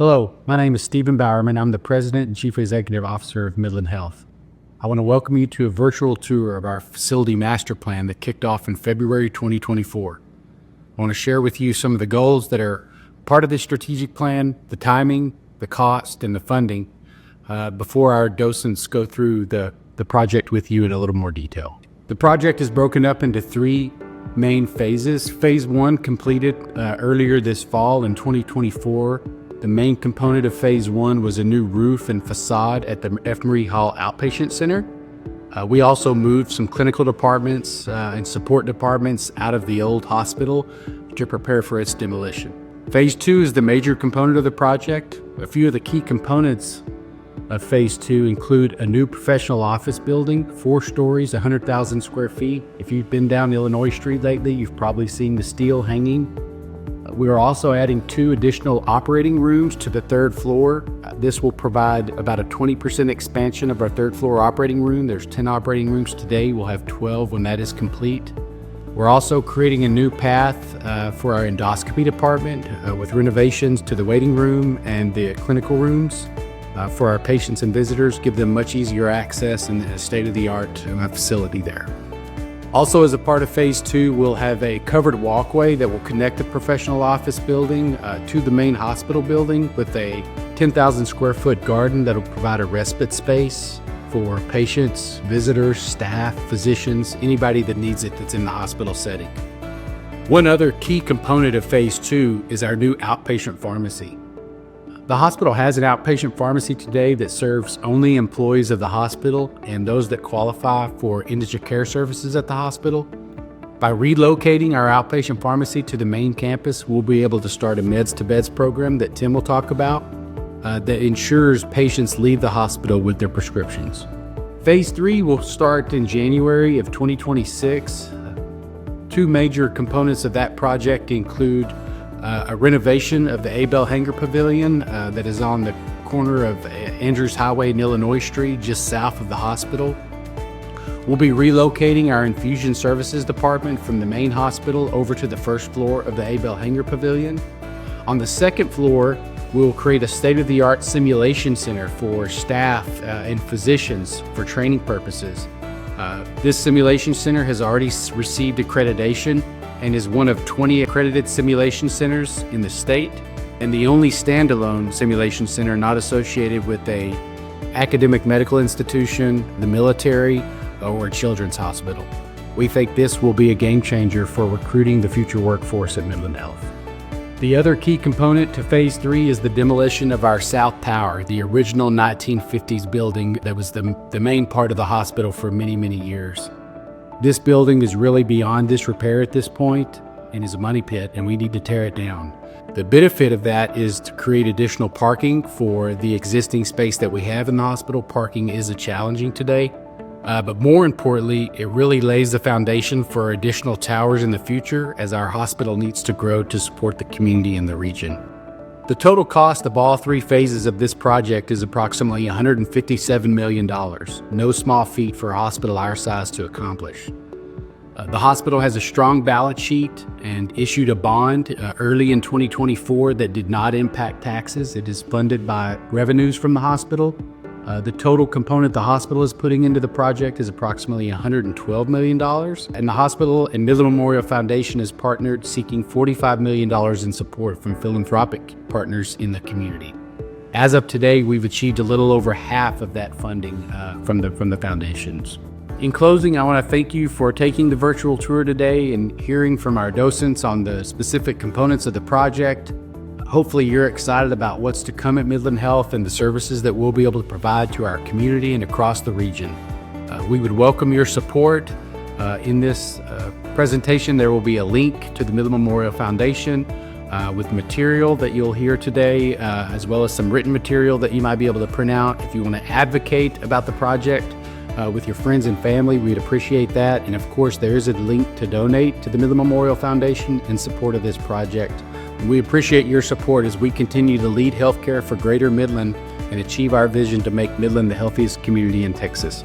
Hello, my name is Stephen Bowerman. I'm the President and Chief Executive Officer of Midland Health. I want to welcome you to a virtual tour of our facility master plan that kicked off in February 2024. I want to share with you some of the goals that are part of this strategic plan, the timing, the cost, and the funding before our docents go through the project with you in a little more detail. The project is broken up into three main phases. Phase 1 completed earlier this fall in 2024. The main component of Phase 1 was a new roof and facade at the F. Marie Hall Outpatient Center. We also moved some clinical departments and support departments out of the old hospital to prepare for its demolition. Phase 2 is the major component of the project. A few of the key components of Phase 2 include a new professional office building, 4 stories, 100,000 square feet. If you've been down Illinois Street lately, you've probably seen the steel hanging. We are also adding 2 additional operating rooms to the 3rd floor. This will provide about a 20% expansion of our 3rd floor operating room. There's 10 operating rooms today. We'll have 12 when that is complete. We're also creating a new path for our endoscopy department with renovations to the waiting room and the clinical rooms for our patients and visitors, give them much easier access and a state-of-the-art facility there. Also, as a part of Phase 2, we'll have a covered walkway that will connect the professional office building to the main hospital building with a 10,000 square foot garden that will provide a respite space for patients, visitors, staff, physicians, anybody that needs it that's in the hospital setting. One other key component of Phase 2 is our new outpatient pharmacy. The hospital has an outpatient pharmacy today that serves only employees of the hospital and those that qualify for indigent care services at the hospital. By relocating our outpatient pharmacy to the main campus, we'll be able to start a meds-to-beds program that Tim will talk about that ensures patients leave the hospital with their prescriptions. Phase 3 will start in January of 2026. 2 major components of that project include a renovation of the Abel Hangar Pavilion that is on the corner of Andrews Highway and Illinois Street, just south of the hospital. We'll be relocating our infusion services department from the main hospital over to the 1st floor of the Abel Hangar Pavilion. On the 2nd floor, we'll create a state-of-the-art simulation center for staff and physicians for training purposes. This simulation center has already received accreditation and is one of 20 accredited simulation centers in the state, and the only standalone simulation center not associated with a academic medical institution, the military, or a children's hospital. We think this will be a game changer for recruiting the future workforce at Midland Health. The other key component to Phase 3 is the demolition of our South Tower, the original 1950s building that was the main part of the hospital for many, many years. This building is really beyond disrepair at this point and is a money pit, and we need to tear it down. The benefit of that is to create additional parking for the existing space that we have in the hospital. Parking is challenging today, but more importantly, it really lays the foundation for additional towers in the future as our hospital needs to grow to support the community in the region. The total cost of all 3 phases of this project is approximately $157 million. No small feat for a hospital our size to accomplish. The hospital has a strong balance sheet and issued a bond early in 2024 that did not impact taxes. It is funded by revenues from the hospital. The total component the hospital is putting into the project is approximately $112 million, and the hospital and Midland Memorial Foundation has partnered, seeking $45 million in support from philanthropic partners in the community. As of today, we've achieved a little over half of that funding from the foundations. In closing, I want to thank you for taking the virtual tour today and hearing from our docents on the specific components of the project. Hopefully you're excited about what's to come at Midland Health and the services that we'll be able to provide to our community and across the region. We would welcome your support. In this presentation, there will be a link to the Midland Memorial Foundation with material that you'll hear today, as well as some written material that you might be able to print out. If you want to advocate about the project with your friends and family, we'd appreciate that. And of course, there is a link to donate to the Midland Memorial Foundation in support of this project. We appreciate your support as we continue to lead healthcare for Greater Midland and achieve our vision to make Midland the healthiest community in Texas.